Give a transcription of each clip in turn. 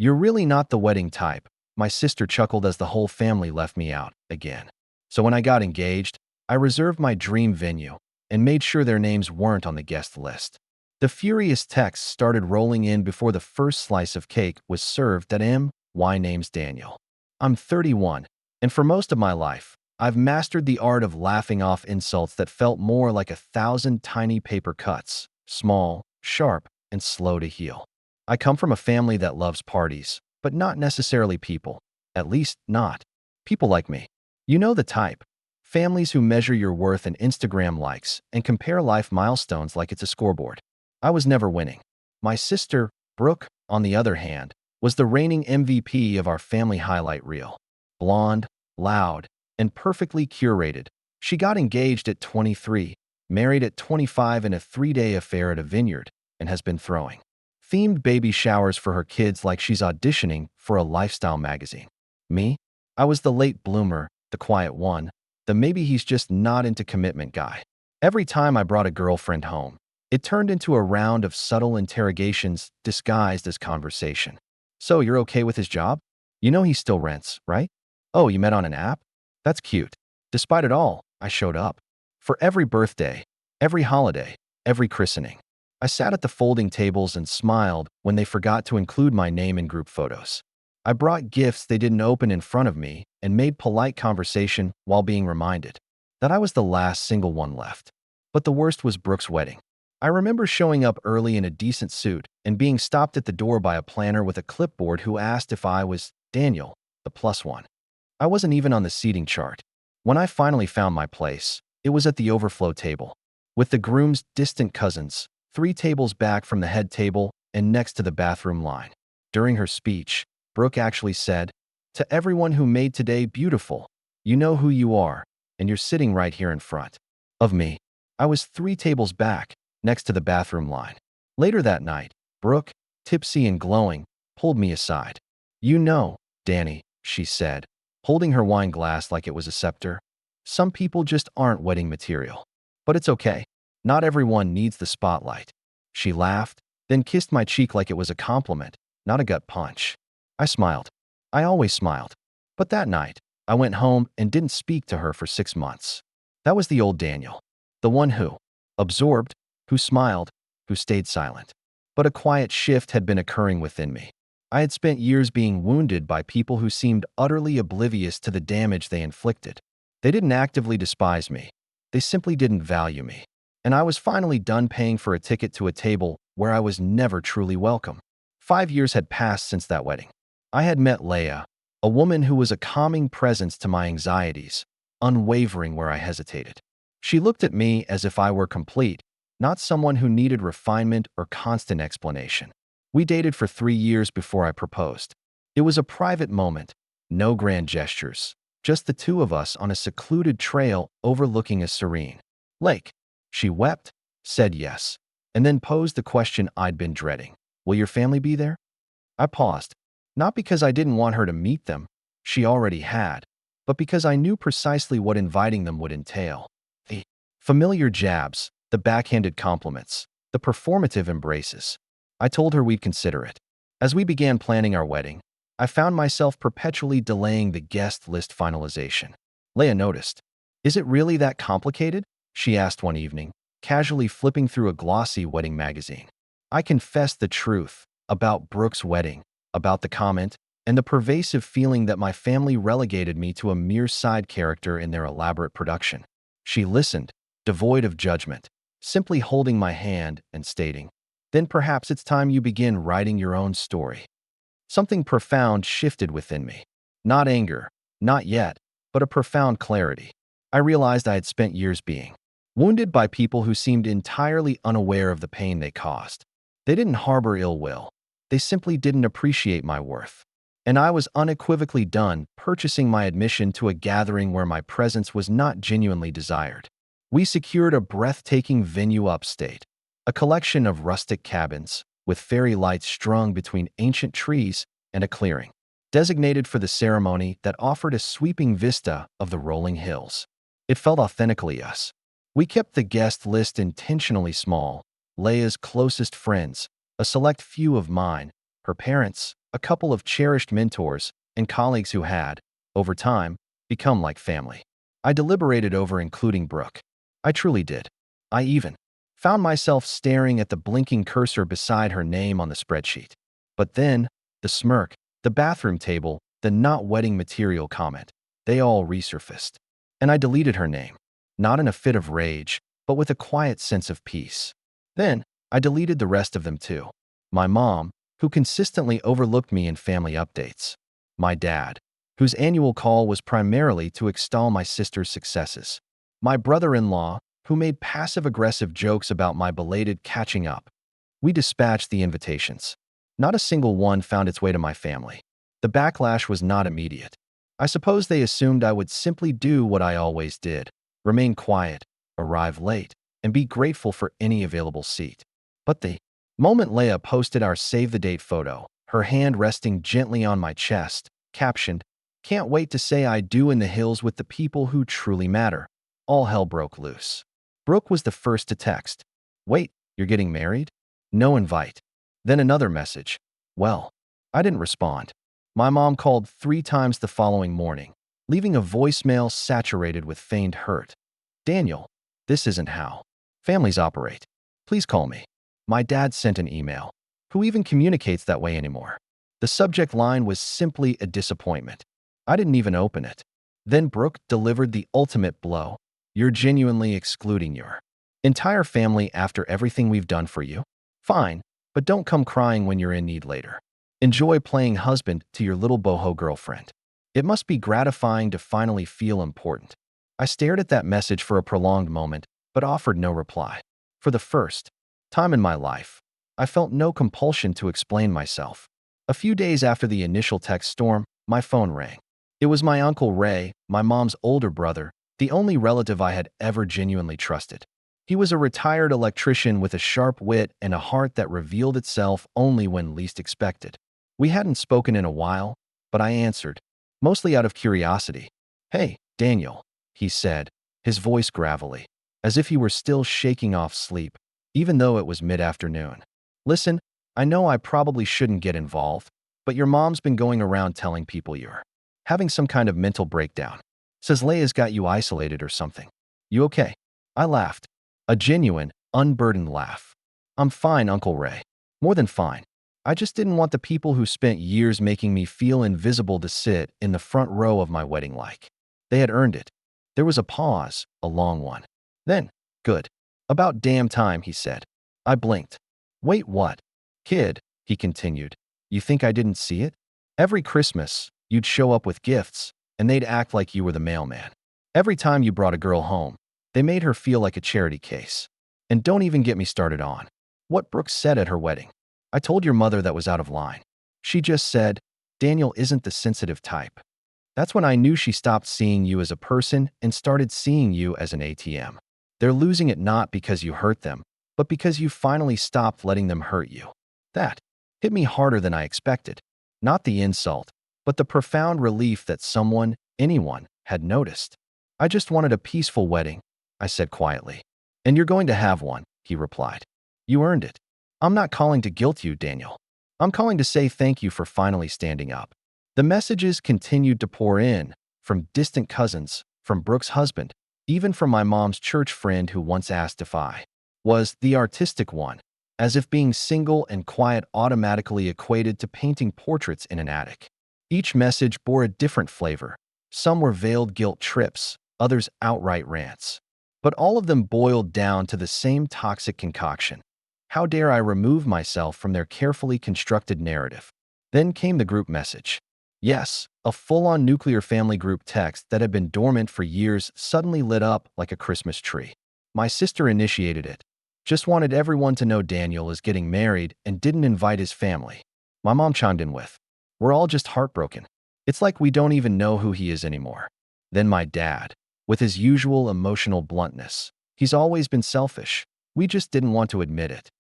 You're really not the wedding type. My sister chuckled as the whole family left me out again. So when I got engaged, I reserved my dream venue and made sure their names weren't on the guest list. The furious texts started rolling in before the first slice of cake was served. That my name's Daniel. I'm 31, and for most of my life, I've mastered the art of laughing off insults that felt more like 1,000 tiny paper cuts, small, sharp, and slow to heal. I come from a family that loves parties, but not necessarily people. At least, not people like me. You know the type. Families who measure your worth in Instagram likes and compare life milestones like it's a scoreboard. I was never winning. My sister, Brooke, on the other hand, was the reigning MVP of our family highlight reel. Blonde, loud, and perfectly curated. She got engaged at 23, married at 25 in a 3-day affair at a vineyard, and has been throwing themed baby showers for her kids like she's auditioning for a lifestyle magazine. Me? I was the late bloomer, the quiet one, the maybe he's just not into commitment guy. Every time I brought a girlfriend home, it turned into a round of subtle interrogations disguised as conversation. So you're okay with his job? You know he still rents, right? Oh, you met on an app? That's cute. Despite it all, I showed up. For every birthday, every holiday, every christening. I sat at the folding tables and smiled when they forgot to include my name in group photos. I brought gifts they didn't open in front of me and made polite conversation while being reminded that I was the last single one left. But the worst was Brooke's wedding. I remember showing up early in a decent suit and being stopped at the door by a planner with a clipboard who asked if I was Daniel, the +1. I wasn't even on the seating chart. When I finally found my place, it was at the overflow table, with the groom's distant cousins, 3 tables back from the head table and next to the bathroom line. During her speech, Brooke actually said, "To everyone who made today beautiful, you know who you are, and you're sitting right here in front of me." I was 3 tables back, next to the bathroom line. Later that night, Brooke, tipsy and glowing, pulled me aside. "You know, Danny," she said, holding her wine glass like it was a scepter, "some people just aren't wedding material. But it's okay. Not everyone needs the spotlight." She laughed, then kissed my cheek like it was a compliment, not a gut punch. I smiled. I always smiled. But that night, I went home and didn't speak to her for 6 months. That was the old Daniel. The one who absorbed, who smiled, who stayed silent. But a quiet shift had been occurring within me. I had spent years being wounded by people who seemed utterly oblivious to the damage they inflicted. They didn't actively despise me. They simply didn't value me. And I was finally done paying for a ticket to a table where I was never truly welcome. 5 years had passed since that wedding. I had met Leia, a woman who was a calming presence to my anxieties, unwavering where I hesitated. She looked at me as if I were complete, not someone who needed refinement or constant explanation. We dated for 3 years before I proposed. It was a private moment, no grand gestures, just the two of us on a secluded trail overlooking a serene lake. She wept, said yes, and then posed the question I'd been dreading. "Will your family be there?" I paused, not because I didn't want her to meet them, she already had, but because I knew precisely what inviting them would entail. The familiar jabs, the backhanded compliments, the performative embraces. I told her we'd consider it. As we began planning our wedding, I found myself perpetually delaying the guest list finalization. Leia noticed. "Is it really that complicated?" she asked one evening, casually flipping through a glossy wedding magazine. I confessed the truth about Brooke's wedding, about the comment, and the pervasive feeling that my family relegated me to a mere side character in their elaborate production. She listened, devoid of judgment, simply holding my hand and stating, "Then perhaps it's time you begin writing your own story." Something profound shifted within me. Not anger, not yet, but a profound clarity. I realized I had spent years being wounded by people who seemed entirely unaware of the pain they caused. They didn't harbor ill will. They simply didn't appreciate my worth. And I was unequivocally done purchasing my admission to a gathering where my presence was not genuinely desired. We secured a breathtaking venue upstate, a collection of rustic cabins with fairy lights strung between ancient trees and a clearing, designated for the ceremony that offered a sweeping vista of the rolling hills. It felt authentically us. We kept the guest list intentionally small, Leia's closest friends, a select few of mine, her parents, a couple of cherished mentors, and colleagues who had, over time, become like family. I deliberated over including Brooke. I truly did. I even found myself staring at the blinking cursor beside her name on the spreadsheet. But then, the smirk, the bathroom table, the not wedding material comment, they all resurfaced. And I deleted her name, not in a fit of rage, but with a quiet sense of peace. Then, I deleted the rest of them too. My mom, who consistently overlooked me in family updates. My dad, whose annual call was primarily to extol my sister's successes. My brother-in-law, who made passive-aggressive jokes about my belated catching up. We dispatched the invitations. Not a single one found its way to my family. The backlash was not immediate. I suppose they assumed I would simply do what I always did, remain quiet, arrive late, and be grateful for any available seat. But the moment Leia posted our save-the-date photo, her hand resting gently on my chest, captioned, "Can't wait to say I do in the hills with the people who truly matter," all hell broke loose. Brooke was the first to text. "Wait, you're getting married? No invite." Then another message. Well, I didn't respond. My mom called 3 times the following morning, leaving a voicemail saturated with feigned hurt. "Daniel, this isn't how families operate. Please call me." My dad sent an email. Who even communicates that way anymore? The subject line was simply a disappointment. I didn't even open it. Then Brooke delivered the ultimate blow. "You're genuinely excluding your entire family after everything we've done for you? Fine, but don't come crying when you're in need later. Enjoy playing husband to your little boho girlfriend." It must be gratifying to finally feel important. I stared at that message for a prolonged moment, but offered no reply. For the first time in my life, I felt no compulsion to explain myself. A few days after the initial text storm, my phone rang. It was my Uncle Ray, my mom's older brother, the only relative I had ever genuinely trusted. He was a retired electrician with a sharp wit and a heart that revealed itself only when least expected. We hadn't spoken in a while, but I answered, mostly out of curiosity. "Hey, Daniel," he said, his voice gravelly, as if he were still shaking off sleep, even though it was mid-afternoon. "Listen, I know I probably shouldn't get involved, but your mom's been going around telling people you're having some kind of mental breakdown. Says Leia's got you isolated or something. You okay?" I laughed. A genuine, unburdened laugh. "I'm fine, Uncle Ray. More than fine. I just didn't want the people who spent years making me feel invisible to sit in the front row of my wedding like they had earned it." There was a pause, a long one. Then, "Good. About damn time," he said. I blinked. "Wait, what? Kid," he continued, "you think I didn't see it? Every Christmas, you'd show up with gifts, and they'd act like you were the mailman. Every time you brought a girl home, they made her feel like a charity case. And don't even get me started on what Brooke said at her wedding. I told your mother that was out of line. She just said, 'Daniel isn't the sensitive type.' That's when I knew she stopped seeing you as a person and started seeing you as an ATM. They're losing it not because you hurt them, but because you finally stopped letting them hurt you." That hit me harder than I expected. Not the insult, but the profound relief that someone, anyone, had noticed. "I just wanted a peaceful wedding," I said quietly. "And you're going to have one," he replied. "You earned it. I'm not calling to guilt you, Daniel. I'm calling to say thank you for finally standing up." The messages continued to pour in, from distant cousins, from Brooke's husband, even from my mom's church friend who once asked if I was the artistic one, as if being single and quiet automatically equated to painting portraits in an attic. Each message bore a different flavor. Some were veiled guilt trips, others outright rants. But all of them boiled down to the same toxic concoction. How dare I remove myself from their carefully constructed narrative? Then came the group message. Yes, a full-on nuclear family group text that had been dormant for years suddenly lit up like a Christmas tree. My sister initiated it. Just wanted everyone to know Daniel is getting married and didn't invite his family. My mom chimed in with, "We're all just heartbroken. It's like we don't even know who he is anymore." Then my dad, with his usual emotional bluntness. "He's always been selfish. We just didn't want to admit it."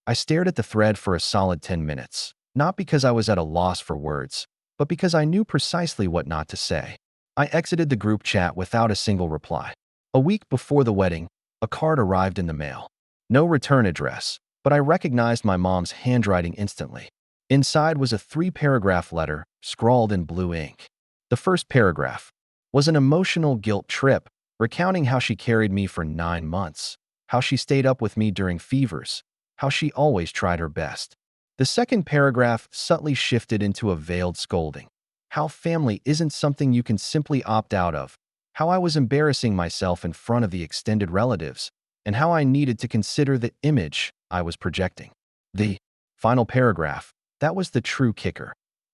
I stared at the thread for a solid 10 minutes, not because I was at a loss for words, but because I knew precisely what not to say. I exited the group chat without a single reply. A week before the wedding, a card arrived in the mail. No return address, but I recognized my mom's handwriting instantly. Inside was a 3-paragraph letter, scrawled in blue ink. The first paragraph was an emotional guilt trip, recounting how she carried me for 9 months, how she stayed up with me during fevers, how she always tried her best. The second paragraph subtly shifted into a veiled scolding, how family isn't something you can simply opt out of, how I was embarrassing myself in front of the extended relatives, and how I needed to consider the image I was projecting. The final paragraph, that was the true kicker.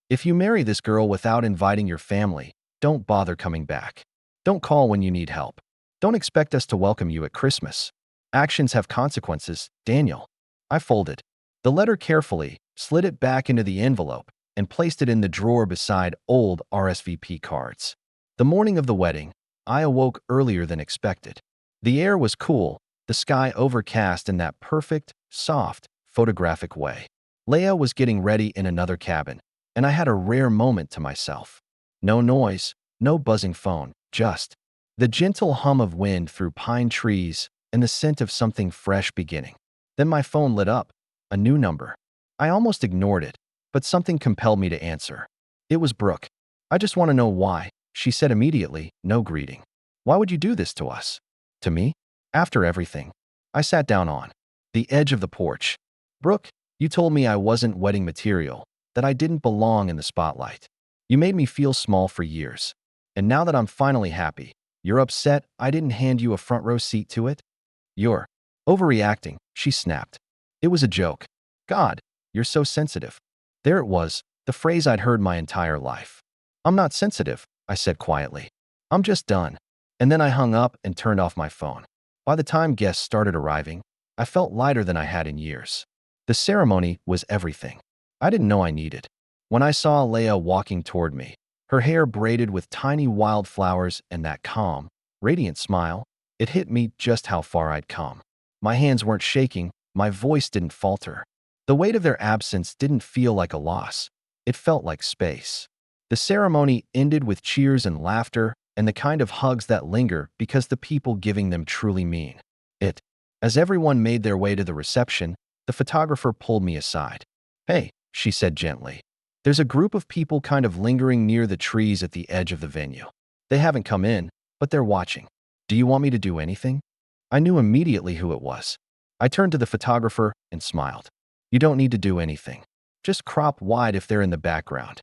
If you marry this girl without inviting your family, don't bother coming back. Don't call when you need help. Don't expect us to welcome you at Christmas. Actions have consequences, Daniel. I folded the letter carefully, slid it back into the envelope, and placed it in the drawer beside old RSVP cards. The morning of the wedding, I awoke earlier than expected. The air was cool, the sky overcast in that perfect, soft, photographic way. Leia was getting ready in another cabin, and I had a rare moment to myself. No noise, no buzzing phone, just the gentle hum of wind through pine trees and the scent of something fresh beginning. Then my phone lit up, a new number. I almost ignored it, but something compelled me to answer. It was Brooke. I just want to know why, she said immediately, no greeting. Why would you do this to us? To me? After everything. I sat down on the edge of the porch. Brooke, you told me I wasn't wedding material, that I didn't belong in the spotlight. You made me feel small for years. And now that I'm finally happy, you're upset I didn't hand you a front row seat to it? You're overreacting, she snapped. It was a joke. God, you're so sensitive. There it was, the phrase I'd heard my entire life. I'm not sensitive, I said quietly. I'm just done. And then I hung up and turned off my phone. By the time guests started arriving, I felt lighter than I had in years. The ceremony was everything I didn't know I needed. When I saw Leia walking toward me, her hair braided with tiny wildflowers and that calm, radiant smile, it hit me just how far I'd come. My hands weren't shaking, my voice didn't falter. The weight of their absence didn't feel like a loss. It felt like space. The ceremony ended with cheers and laughter and the kind of hugs that linger because the people giving them truly mean it. As everyone made their way to the reception, the photographer pulled me aside. Hey, she said gently. There's a group of people kind of lingering near the trees at the edge of the venue. They haven't come in, but they're watching. Do you want me to do anything? I knew immediately who it was. I turned to the photographer and smiled. You don't need to do anything. Just crop wide if they're in the background.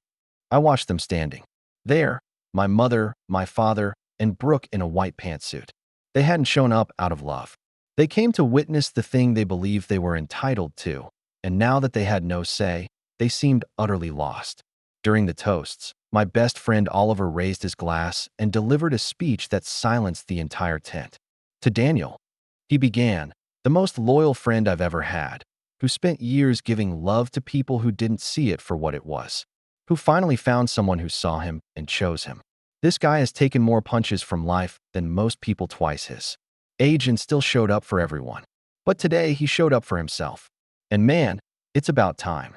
I watched them standing. There, my mother, my father, and Brooke in a white pantsuit. They hadn't shown up out of love. They came to witness the thing they believed they were entitled to, and now that they had no say, they seemed utterly lost. During the toasts, my best friend Oliver raised his glass and delivered a speech that silenced the entire tent. To Daniel, he began, the most loyal friend I've ever had, who spent years giving love to people who didn't see it for what it was, who finally found someone who saw him and chose him. This guy has taken more punches from life than most people twice his age and still showed up for everyone. But today he showed up for himself. And man, it's about time.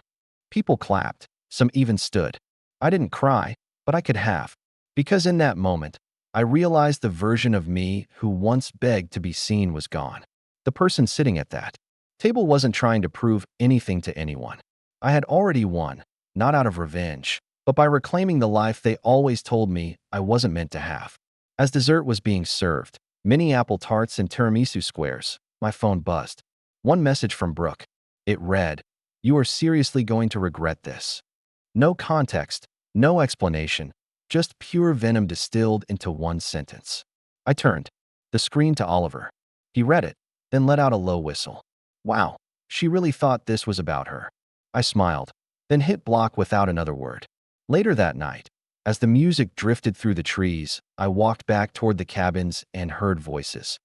People clapped, some even stood. I didn't cry, but I could have. Because in that moment, I realized the version of me who once begged to be seen was gone. The person sitting at that table wasn't trying to prove anything to anyone. I had already won, not out of revenge, but by reclaiming the life they always told me I wasn't meant to have. As dessert was being served, mini apple tarts and tiramisu squares, my phone buzzed. One message from Brooke. It read, "You are seriously going to regret this." No context, no explanation, just pure venom distilled into one sentence. I turned the screen to Oliver. He read it, then let out a low whistle. Wow, she really thought this was about her. I smiled, then hit block without another word. Later that night, as the music drifted through the trees, I walked back toward the cabins and heard voices.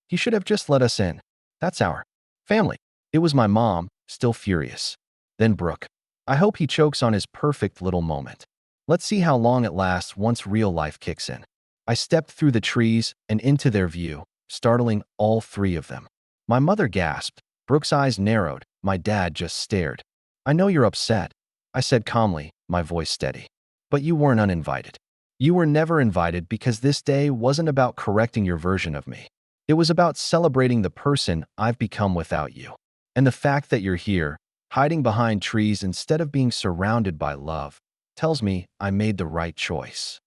He should have just let us in. That's our family. It was my mom, still furious. Then Brooke. I hope he chokes on his perfect little moment. Let's see how long it lasts once real life kicks in. I stepped through the trees and into their view, startling all three of them. My mother gasped. Brooke's eyes narrowed. My dad just stared. I know you're upset, I said calmly, my voice steady. But you weren't uninvited. You were never invited because this day wasn't about correcting your version of me. It was about celebrating the person I've become without you. And the fact that you're here, hiding behind trees instead of being surrounded by love, tells me I made the right choice.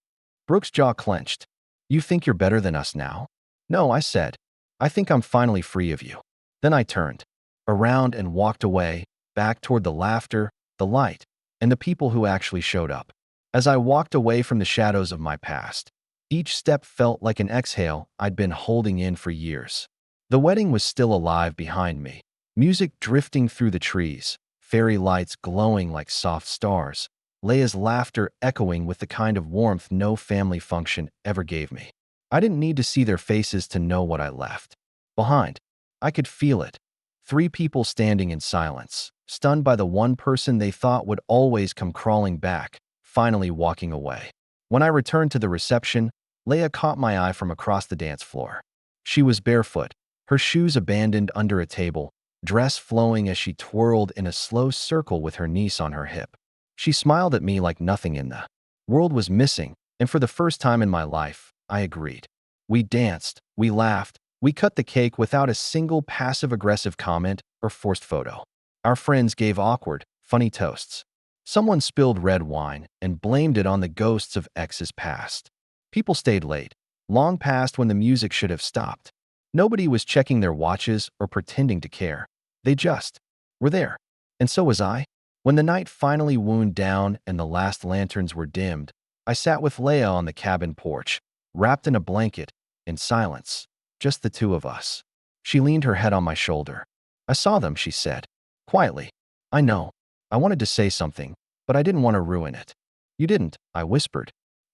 Brooke's jaw clenched. You think you're better than us now? No, I said. I think I'm finally free of you. Then I turned around and walked away, back toward the laughter, the light, and the people who actually showed up. As I walked away from the shadows of my past, each step felt like an exhale I'd been holding in for years. The wedding was still alive behind me, music drifting through the trees, fairy lights glowing like soft stars, Leia's laughter echoing with the kind of warmth no family function ever gave me. I didn't need to see their faces to know what I left behind. I could feel it. 3 people standing in silence, stunned by the one person they thought would always come crawling back, finally walking away. When I returned to the reception, Leia caught my eye from across the dance floor. She was barefoot, her shoes abandoned under a table, dress flowing as she twirled in a slow circle with her niece on her hip. She smiled at me like nothing in the world was missing, and for the first time in my life, I agreed. We danced, we laughed, we cut the cake without a single passive-aggressive comment or forced photo. Our friends gave awkward, funny toasts. Someone spilled red wine and blamed it on the ghosts of exes past. People stayed late, long past when the music should have stopped. Nobody was checking their watches or pretending to care. They just were there. And so was I. When the night finally wound down and the last lanterns were dimmed, I sat with Leia on the cabin porch, wrapped in a blanket, in silence, just the 2 of us. She leaned her head on my shoulder. I saw them, she said, quietly. I know. I wanted to say something, but I didn't want to ruin it. You didn't, I whispered.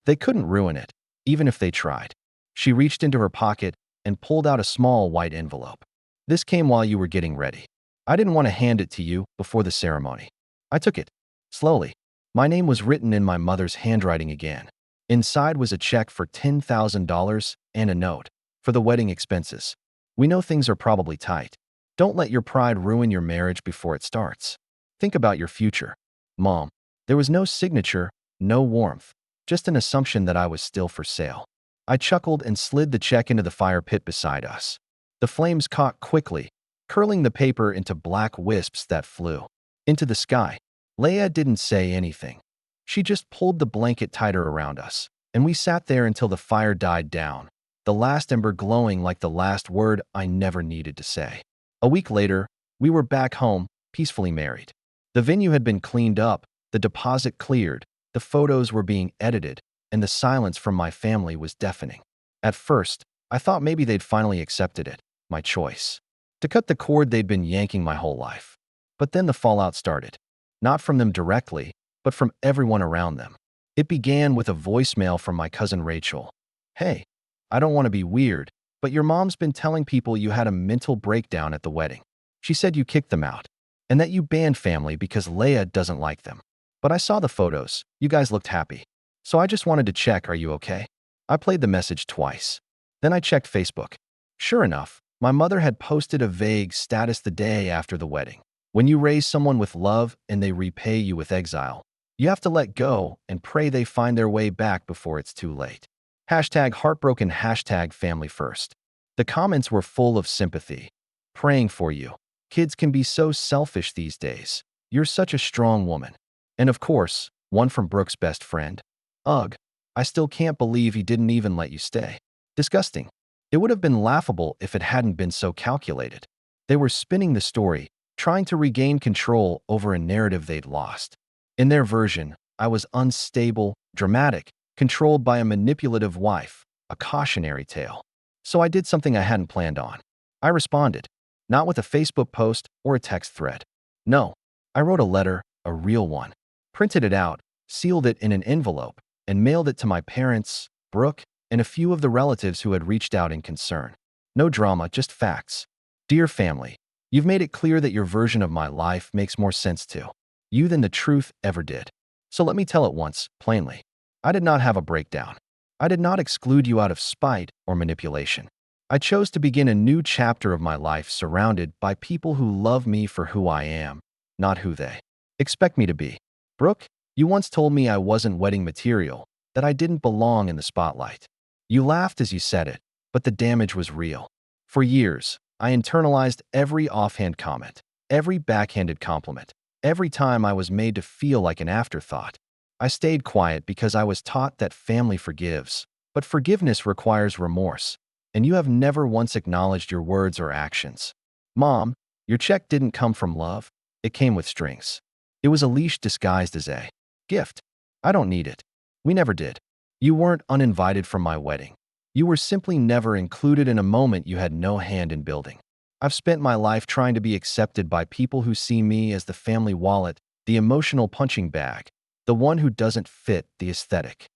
They couldn't ruin it, even if they tried. She reached into her pocket and pulled out a small white envelope. This came while you were getting ready. I didn't want to hand it to you before the ceremony. I took it, slowly. My name was written in my mother's handwriting again. Inside was a check for $10,000 and a note for the wedding expenses. We know things are probably tight. Don't let your pride ruin your marriage before it starts. Think about your future. Mom. There was no signature, no warmth, just an assumption that I was still for sale. I chuckled and slid the check into the fire pit beside us. The flames caught quickly, curling the paper into black wisps that flew into the sky. Leia didn't say anything. She just pulled the blanket tighter around us, and we sat there until the fire died down, the last ember glowing like the last word I never needed to say. A week later, we were back home, peacefully married. The venue had been cleaned up, the deposit cleared, the photos were being edited, and the silence from my family was deafening. At first, I thought maybe they'd finally accepted it, my choice, to cut the cord they'd been yanking my whole life. But then the fallout started. Not from them directly, but from everyone around them. It began with a voicemail from my cousin Rachel. Hey, I don't want to be weird, but your mom's been telling people you had a mental breakdown at the wedding. She said you kicked them out, and that you banned family because Leia doesn't like them. But I saw the photos. You guys looked happy. So I just wanted to check, are you okay? I played the message twice. Then I checked Facebook. Sure enough, my mother had posted a vague status the day after the wedding. When you raise someone with love and they repay you with exile, you have to let go and pray they find their way back before it's too late. Hashtag heartbroken, hashtag family first. The comments were full of sympathy. Praying for you. Kids can be so selfish these days. You're such a strong woman. And of course, one from Brooke's best friend. Ugh, I still can't believe he didn't even let you stay. Disgusting. It would have been laughable if it hadn't been so calculated. They were spinning the story, trying to regain control over a narrative they'd lost. In their version, I was unstable, dramatic, controlled by a manipulative wife, a cautionary tale. So I did something I hadn't planned on. I responded, not with a Facebook post or a text thread. No, I wrote a letter, a real one, printed it out, sealed it in an envelope, and mailed it to my parents, Brooke, and a few of the relatives who had reached out in concern. No drama, just facts. Dear family, you've made it clear that your version of my life makes more sense to you than the truth ever did. So let me tell it once, plainly. I did not have a breakdown. I did not exclude you out of spite or manipulation. I chose to begin a new chapter of my life surrounded by people who love me for who I am, not who they expect me to be. Brooke, you once told me I wasn't wedding material, that I didn't belong in the spotlight. You laughed as you said it, but the damage was real. For years, I internalized every offhand comment, every backhanded compliment, Every time I was made to feel like an afterthought. I stayed quiet because I was taught that family forgives, but forgiveness requires remorse, and you have never once acknowledged your words or actions. Mom, your check didn't come from love. It came with strings. It was a leash disguised as a gift. I don't need it. We never did. You weren't uninvited from my wedding. You were simply never included in a moment you had no hand in building. I've spent my life trying to be accepted by people who see me as the family wallet, the emotional punching bag, the one who doesn't fit the aesthetic.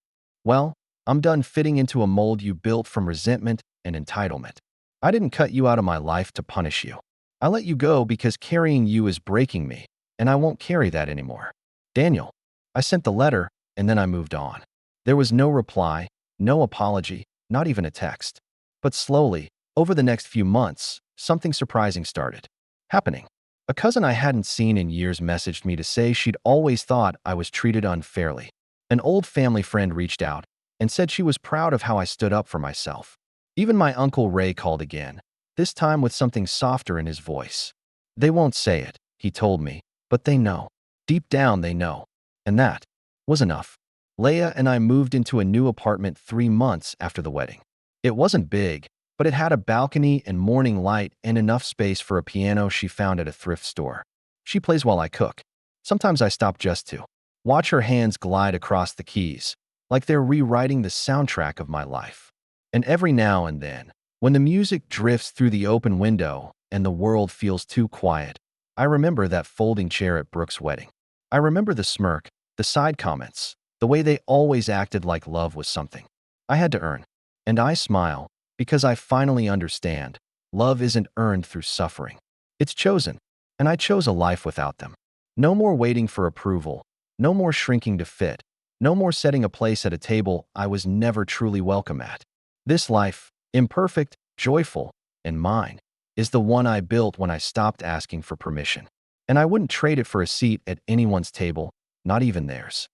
Well, I'm done fitting into a mold you built from resentment and entitlement. I didn't cut you out of my life to punish you. I let you go because carrying you is breaking me, and I won't carry that anymore. Daniel, I sent the letter, and then I moved on. There was no reply, no apology, not even a text. But slowly, over the next few months, something surprising started happening. A cousin I hadn't seen in years messaged me to say she'd always thought I was treated unfairly. An old family friend reached out and said she was proud of how I stood up for myself. Even my Uncle Ray called again, this time with something softer in his voice. They won't say it, he told me, but they know. Deep down they know. And that was enough. Leia and I moved into a new apartment 3 months after the wedding. It wasn't big, but it had a balcony and morning light and enough space for a piano she found at a thrift store. She plays while I cook. Sometimes I stop just to watch her hands glide across the keys, like they're rewriting the soundtrack of my life. And every now and then, when the music drifts through the open window and the world feels too quiet, I remember that folding chair at Brooke's wedding. I remember the smirk, the side comments, the way they always acted like love was something I had to earn. And I smile because I finally understand love isn't earned through suffering. It's chosen, and I chose a life without them. No more waiting for approval, no more shrinking to fit, no more setting a place at a table I was never truly welcome at. This life, imperfect, joyful, and mine, is the one I built when I stopped asking for permission. And I wouldn't trade it for a seat at anyone's table, not even theirs.